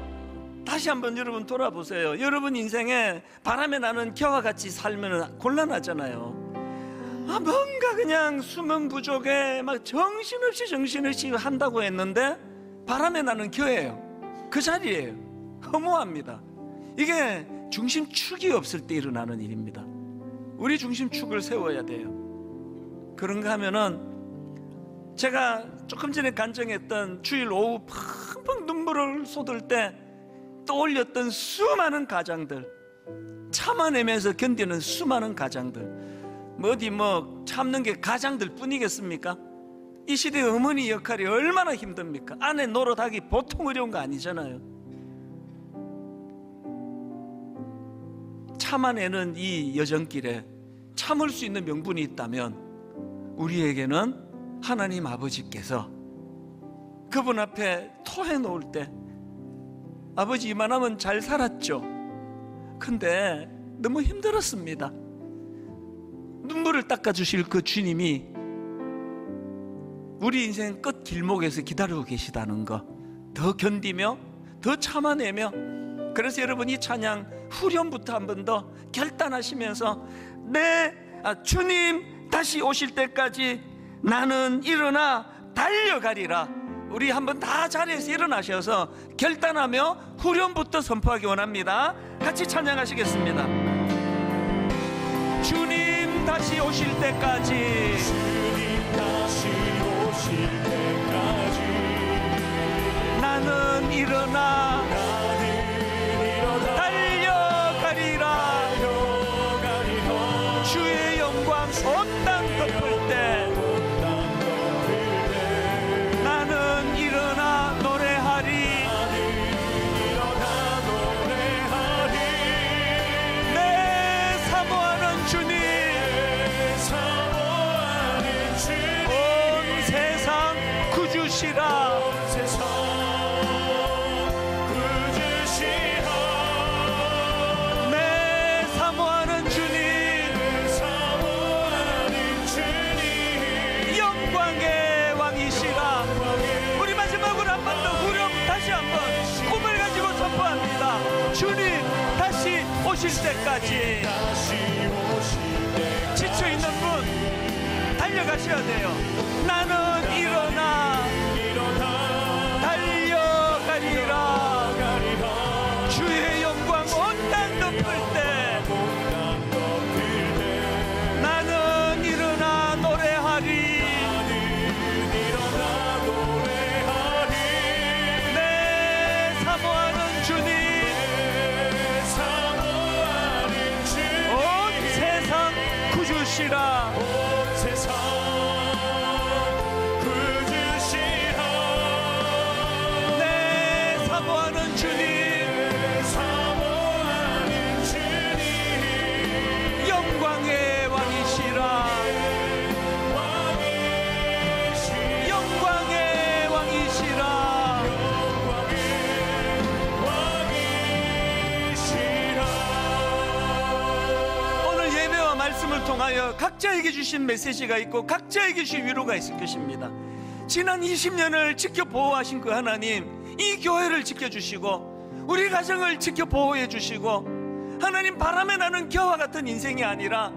다시 한번 여러분 돌아보세요. 여러분 인생에 바람에 나는 겨와 같이 살면 곤란하잖아요. 뭔가 그냥 수면 부족에 막 정신없이 한다고 했는데 바람에 나는 겨예요. 그 자리예요. 허무합니다. 이게 중심축이 없을 때 일어나는 일입니다. 우리 중심축을 세워야 돼요. 그런가 하면은 제가 조금 전에 간증했던 주일 오후 펑펑 눈물을 쏟을 때 떠올렸던 수많은 가장들, 참아내면서 견디는 수많은 가장들, 어디 참는 게 가장들 뿐이겠습니까? 이 시대의 어머니 역할이 얼마나 힘듭니까? 아내 노릇하기 보통 어려운 거 아니잖아요. 참아내는 이 여정길에 참을 수 있는 명분이 있다면 우리에게는 하나님 아버지께서 그분 앞에 토해놓을 때, 아버지 이만하면 잘 살았죠. 근데 너무 힘들었습니다. 눈물을 닦아주실 그 주님이 우리 인생 끝 길목에서 기다리고 계시다는 거, 더 견디며 더 참아내며. 그래서 여러분 이 찬양 후렴부터 한 번 더 결단하시면서 주님 다시 오실 때까지 나는 일어나 달려가리라. 우리 한번 다 자리에서 일어나셔서 결단하며 후렴부터 선포하기 원합니다. 같이 찬양하시겠습니다. 주님 다시 오실 때까지, 주님 다시 오실 때까지 나는 일어나 달려가리라. 주의 영광 온 땅 덮을 때 나는 일어나 노래하리. 내 사모하는 주님, 온 세상 구주시라. 내 사모하는 주님, 영광의 왕이시라. 우리 마지막으로 한 번 더 후렴 다시 한번 꿈을 가지고 선포합니다. 주님 다시 오실 때까지. 지쳐있는 분 달려가셔야 돼요. 나는 일어나 달려가리라. 주의 영광 온 땅 덮을 때 나는 일어나 노래하리. 내 사모하는 주님, 온 세상 구주시라. 내 사모하는 주님, 영광의 왕이시라. 영광의 왕이시라. 오늘 예배와 말씀을 통하여 각자에게 주신 메시지가 있고 각자에게 주신 위로가 있을 것입니다. 지난 20년을 지켜 보호하신 그 하나님, 이 교회를 지켜주시고 우리 가정을 지켜 보호해 주시고, 하나님 바람에 나는 겨와 같은 인생이 아니라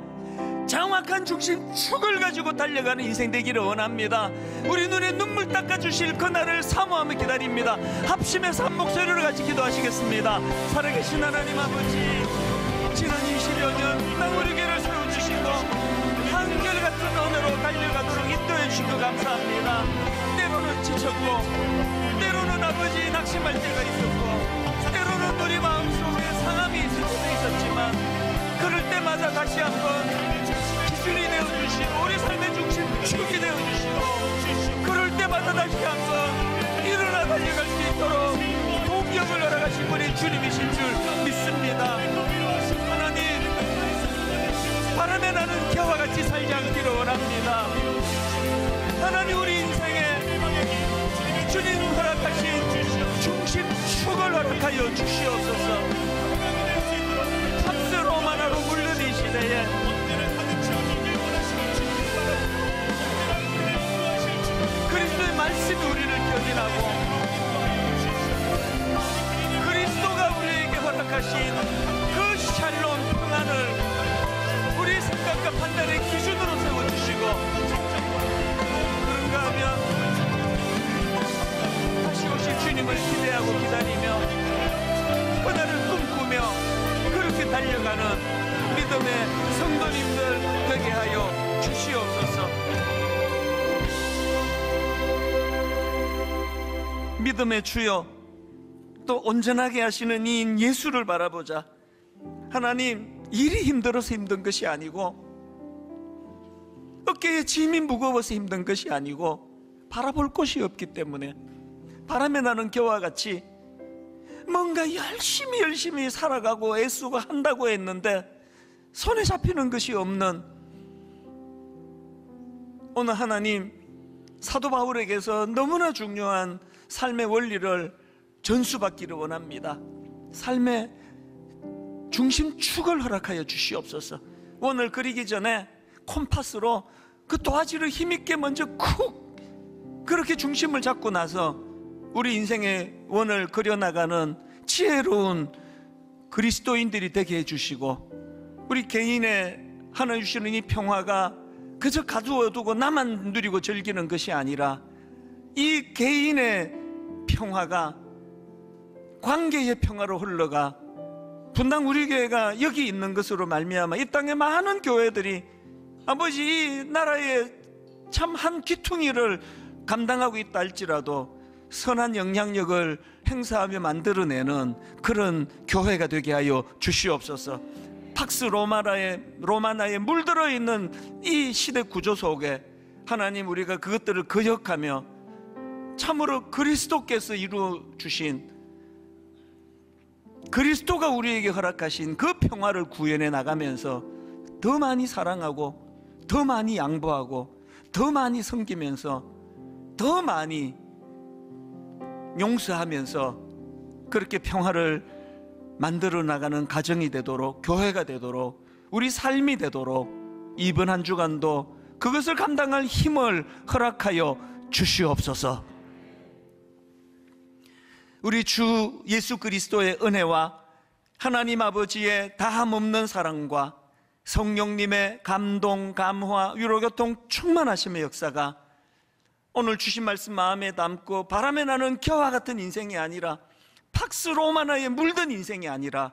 정확한 중심축을 가지고 달려가는 인생 되기를 원합니다. 우리 눈에 눈물 닦아주실 그날을 사모하며 기다립니다. 합심해서 한 목소리로 같이 기도하시겠습니다. 살아계신 하나님 아버지, 지난 20여 년 우리 교회를 세워주시고 한결같은 언어로 달려가도록 인도해 주시고 감사합니다. 때로는 지쳤고, 때로는 아버지 낙심할 때가 있었고, 때로는 우리 마음속에 상함이 있을 수도 있었지만, 그럴 때마다 다시 한번 기준이 되어주시고 우리 삶의 중심 축이 되어주시고, 그럴 때마다 다시 한번 일어나 달려갈 수 있도록 동력을 허락하신 분이 주님이신 줄 믿습니다. 하나님, 바람에 나는 겨와 같이 살지 않기를 원합니다. 하나님, 우리 인생에 주님 허락하신 중심축을 허락하여 주시옵소서. 탑스 로마나로 물든 이 시대에 그리스도의 말씀이 우리를 견인하고, 그리스도가 우리에게 허락하신 그 샬롬 평안을 우리 생각과 판단의 기준으로 세워주시고, 그런가 하면 다시 오실 주님을 기대하고 기다리며 그날을 꿈꾸며 그렇게 달려가는 믿음의 성도님들 되게 하여 주시옵소서. 믿음의 주여, 또 온전하게 하시는 이인 예수를 바라보자. 하나님, 일이 힘들어서 힘든 것이 아니고, 어깨에 짐이 무거워서 힘든 것이 아니고, 바라볼 곳이 없기 때문에 바람에 나는 겨와 같이 뭔가 열심히 살아가고 애쓰고 한다고 했는데 손에 잡히는 것이 없는, 오늘 하나님, 사도 바울에게서 너무나 중요한 삶의 원리를 전수받기를 원합니다. 삶의 중심축을 허락하여 주시옵소서. 원을 그리기 전에 콤파스로 그 도화지를 힘있게 먼저 쿡 그렇게 중심을 잡고 나서 우리 인생의 원을 그려나가는 지혜로운 그리스도인들이 되게 해주시고, 우리 개인의 하나 주시는 이 평화가 그저 가두어 두고 나만 누리고 즐기는 것이 아니라 이 개인의 평화가 관계의 평화로 흘러가 분당 우리 교회가 여기 있는 것으로 말미암아 이 땅의 많은 교회들이 아버지 이 나라의 참 한 귀퉁이를 감당하고 있다 할지라도 선한 영향력을 행사하며 만들어내는 그런 교회가 되게 하여 주시옵소서. 팍스 로마나에 물들어 있는 이 시대 구조 속에 하나님 우리가 그것들을 거역하며 참으로 그리스도께서 이루어 주신 그리스도가 우리에게 허락하신 그 평화를 구현해 나가면서 더 많이 사랑하고 더 많이 양보하고 더 많이 섬기면서 더 많이 용서하면서 그렇게 평화를 만들어 나가는 가정이 되도록, 교회가 되도록, 우리 삶이 되도록 이번 한 주간도 그것을 감당할 힘을 허락하여 주시옵소서. 우리 주 예수 그리스도의 은혜와 하나님 아버지의 다함없는 사랑과 성령님의 감동, 감화, 위로교통 충만하심의 역사가 오늘 주신 말씀 마음에 담고 바람에 나는 겨와 같은 인생이 아니라 팍스 로마나에 물든 인생이 아니라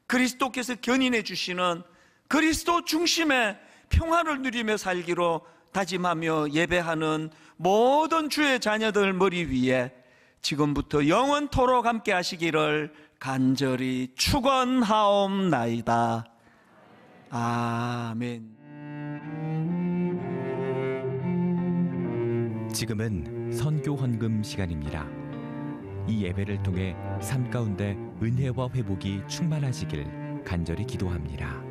그리스도께서 견인해 주시는 그리스도 중심의 평화를 누리며 살기로 다짐하며 예배하는 모든 주의 자녀들 머리 위에 지금부터 영원토록 함께 하시기를 간절히 축원하옵나이다. 아멘. 지금은 선교 헌금 시간입니다. 이 예배를 통해 삶 가운데 은혜와 회복이 충만하시길 간절히 기도합니다.